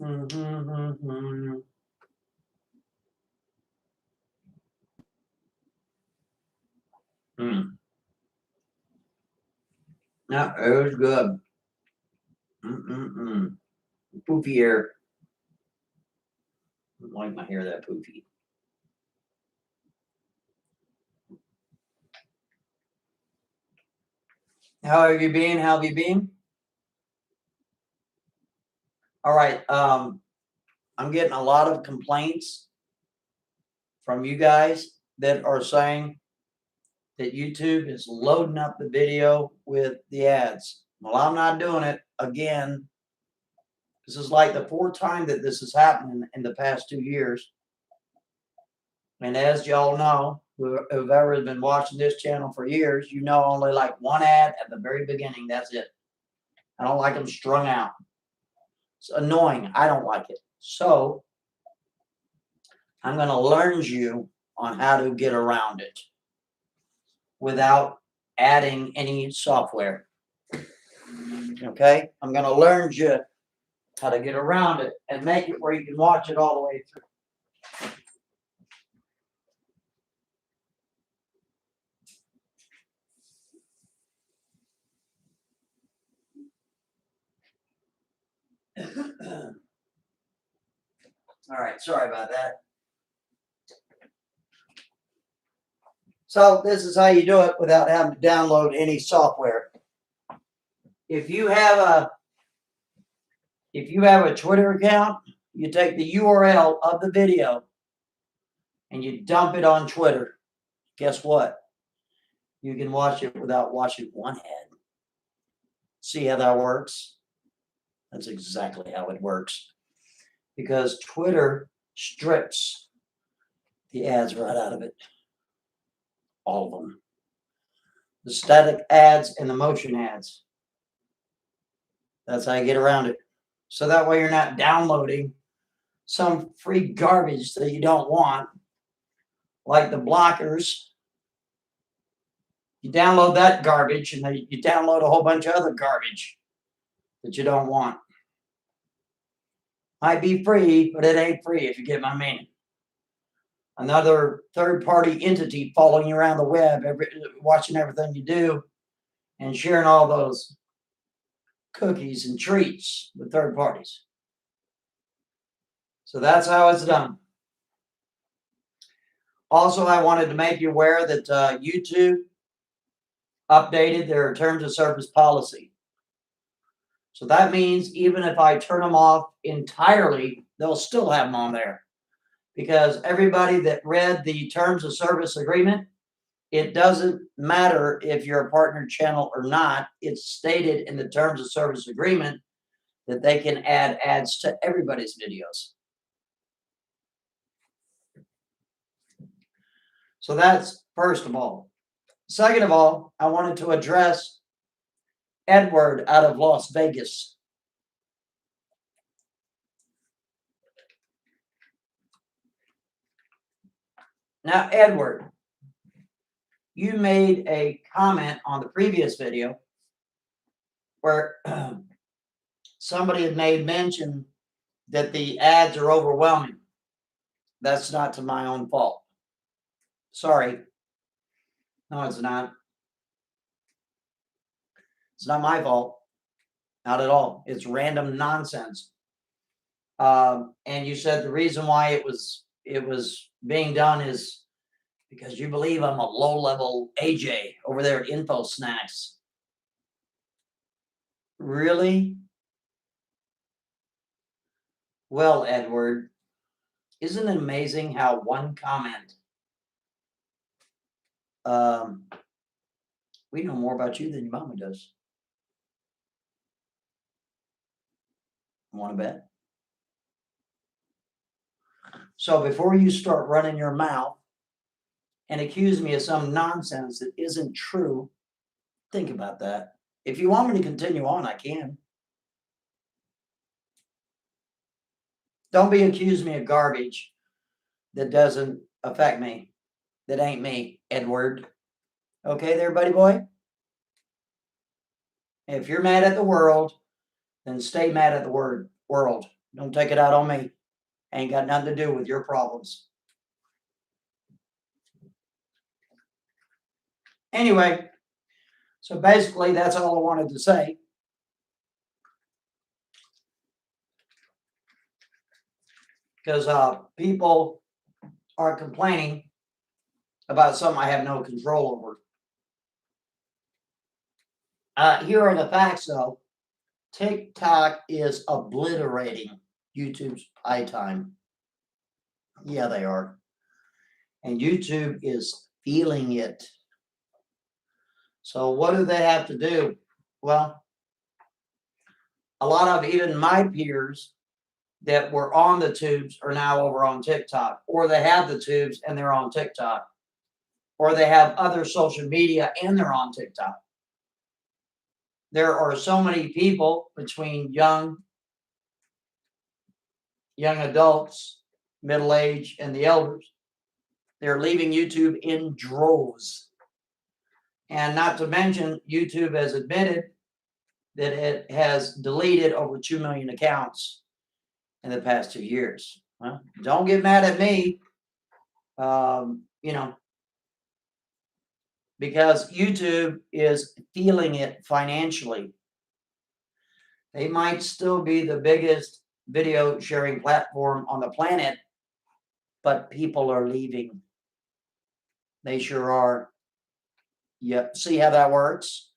Mm. Yeah, it was good. Poofy hair. I don't like my hair that poofy. How have you been? How have you been? All right. I'm getting a lot of complaints from you guys that are saying that YouTube is loading up the video with the ads. Well, I'm not doing it again. This is like the fourth time that this has happened in the past 2 years. And as y'all know, who've ever been watching this channel for years, you know only like one ad at the very beginning. That's it. I don't like them strung out. It's annoying. I don't like it. So I'm going to learn you on how to get around it without adding any software. Okay? I'm going to learn you how to get around it and make it where you can watch it all the way through. All right, sorry about that. So this is how you do it without having to download any software. If you have a Twitter account, you take the URL of the video and you dump it on Twitter. Guess what? You can watch it without watching one ad. See how that works? That's exactly how it works. Because Twitter strips the ads right out of it. All of them. The static ads and the motion ads. That's how you get around it. So that way you're not downloading some free garbage that you don't want, like the blockers. You download that garbage and then you download a whole bunch of other garbage that you don't want. Might be free, but it ain't free if you get my meaning. Another third-party entity following you around the web, watching everything you do and sharing all those cookies and treats with third parties. So that's how it's done. Also, I wanted to make you aware that YouTube updated their terms of service policy. So that means even if I turn them off entirely, they'll still have them on there. Because everybody that read the terms of service agreement, it doesn't matter if you're a partner channel or not. It's stated in the terms of service agreement that they can add ads to everybody's videos. So that's first of all. Second of all, I wanted to address Edward out of Las Vegas. Now, Edward, you made a comment on the previous video where somebody had made mention that the ads are overwhelming. That's not to my own fault. Sorry. No, it's not. It's not my fault. Not at all. It's random nonsense. And you said the reason why it was being done is because you believe I'm a low-level AJ over there at Info Snacks. Really? Well, Edward, isn't it amazing how one comment, we know more about you than your mama does. Want to bet? So before you start running your mouth and accuse me of some nonsense that isn't true, think about that. If you want me to continue on, I can. Don't be accusing me of garbage that doesn't affect me, that ain't me, Edward. Okay there, buddy boy? If you're mad at the world, then stay mad at the world. Don't take it out on me. Ain't got nothing to do with your problems. Anyway, so basically that's all I wanted to say. Because people are complaining about something I have no control over. Here are the facts, though. TikTok is obliterating YouTube's pie time. Yeah, they are. And YouTube is feeling it. So what do they have to do? Well, a lot of even my peers that were on the tubes are now over on TikTok, or they have the tubes and they're on TikTok, or they have other social media and they're on TikTok. There are so many people between young adults, middle age, and the elders. They're leaving YouTube in droves. And not to mention, YouTube has admitted that it has deleted over 2 million accounts in the past 2 years. Well, don't get mad at me, because YouTube is feeling it financially. They might still be the biggest video sharing platform on the planet, but people are leaving. They sure are. Yep. See how that works?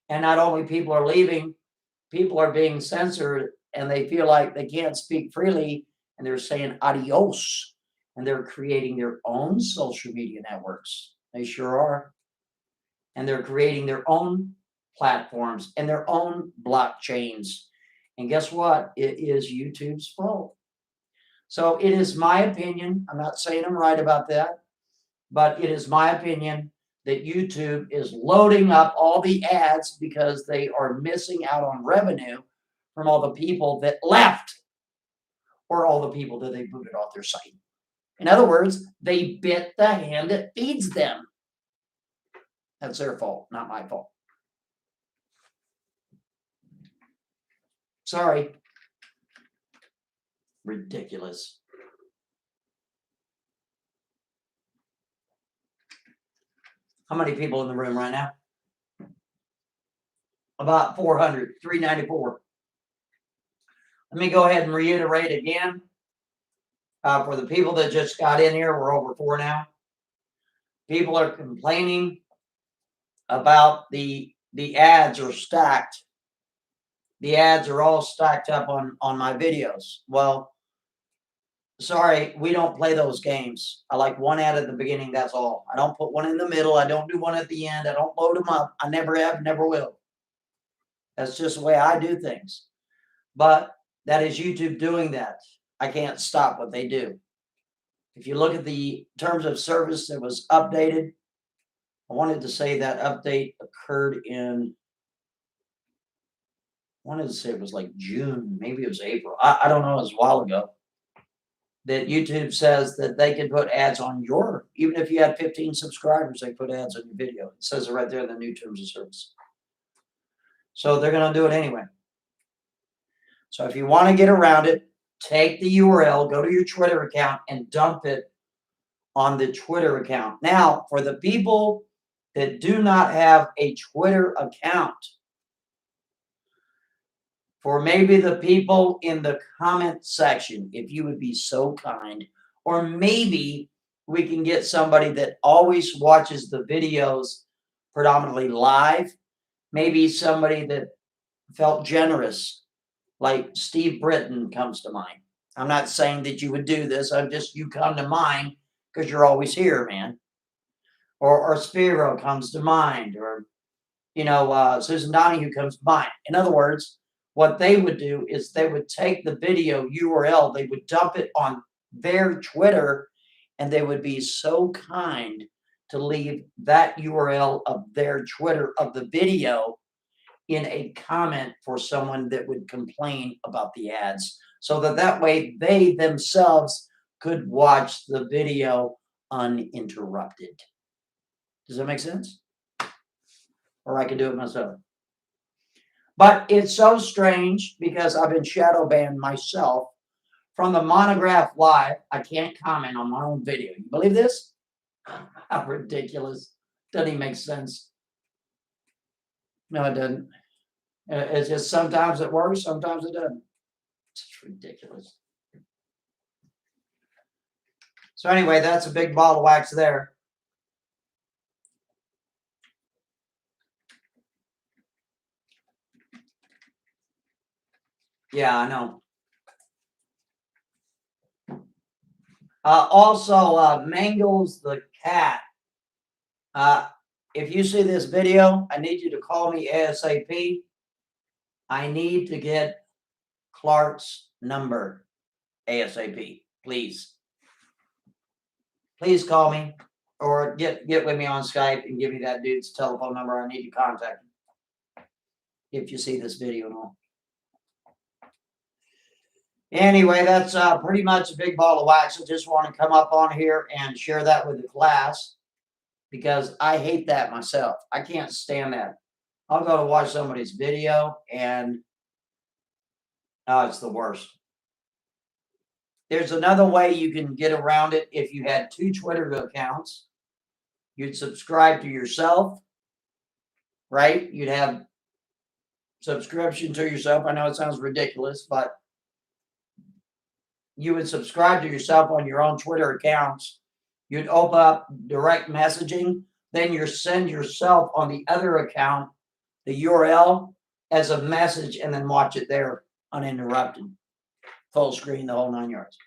And not only people are leaving, people are being censored and they feel like they can't speak freely and they're saying adios and they're creating their own social media networks. They sure are. And they're creating their own platforms and their own blockchains. And guess what? It is YouTube's fault. So it is my opinion. I'm not saying I'm right about that, but it is my opinion that YouTube is loading up all the ads because they are missing out on revenue from all the people that left or all the people that they booted off their site. In other words, they bit the hand that feeds them. That's their fault, not my fault. Sorry. Ridiculous. How many people in the room right now? About 400, 394. Let me go ahead and reiterate again. For the people that just got in here, we're over 4 now. People are complaining about the ads are stacked. The ads are all stacked up on my videos. Well, sorry, we don't play those games. I like one ad at the beginning, that's all. I don't put one in the middle. I don't do one at the end. I don't load them up. I never have, never will. That's just the way I do things. But that is YouTube doing that. I can't stop what they do. If you look at the terms of service that was updated, I wanted to say that update occurred in, I wanted to say it was like June, maybe it was April. I don't know, it was a while ago. That YouTube says that they can put ads on your, even if you had 15 subscribers, they put ads on your video. It says it right there in the new terms of service. So they're going to do it anyway. So if you want to get around it, take the URL, go to your Twitter account and dump it on the Twitter account. Now, for the people that do not have a Twitter account, for maybe the people in the comment section, if you would be so kind, or maybe we can get somebody that always watches the videos predominantly live, maybe somebody that felt generous, like Steve Britton comes to mind. I'm not saying that you would do this. I'm just, you come to mind because you're always here, man. Or Spiro comes to mind, or, Susan Donahue comes to mind. In other words, what they would do is they would take the video URL, they would dump it on their Twitter, and they would be so kind to leave that URL of their Twitter of the video in a comment for someone that would complain about the ads, so that way they themselves could watch the video uninterrupted. Does that make sense? Or I could do it myself. But it's so strange because I've been shadow banned myself from the Monograph Live. I can't comment on my own video. You believe this? How ridiculous. Doesn't even make sense. No, it doesn't. It's just sometimes it works, sometimes it doesn't. It's ridiculous. So anyway, that's a big ball of wax there. Yeah, I know. Also, Mangles the cat. If you see this video, I need you to call me ASAP. I need to get Clark's number ASAP, please. Please call me or get with me on Skype and give me that dude's telephone number. I need to contact him if you see this video and all. Anyway, that's pretty much a big ball of wax. I just want to come up on here and share that with the class because I hate that myself. I can't stand that. I'll go to watch somebody's video and it's the worst. There's another way you can get around it. If you had 2 Twitter accounts, you'd subscribe to yourself, right? You'd have subscription to yourself. I know it sounds ridiculous, but you would subscribe to yourself on your own Twitter accounts. You'd open up direct messaging. Then you send yourself on the other account the URL as a message and then watch it there uninterrupted. Full screen, the whole 9 yards.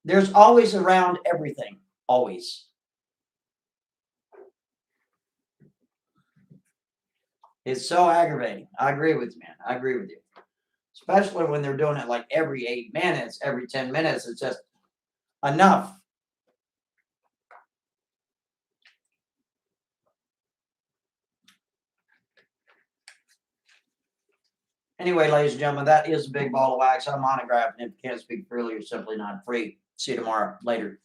There's always around everything. Always. It's so aggravating. I agree with you, man. I agree with you. Especially when they're doing it like every 8 minutes, every 10 minutes. It's just enough. Anyway, ladies and gentlemen, that is a big ball of wax. I'm Monograph, and if you can't speak freely, you're simply not free. See you tomorrow. Later.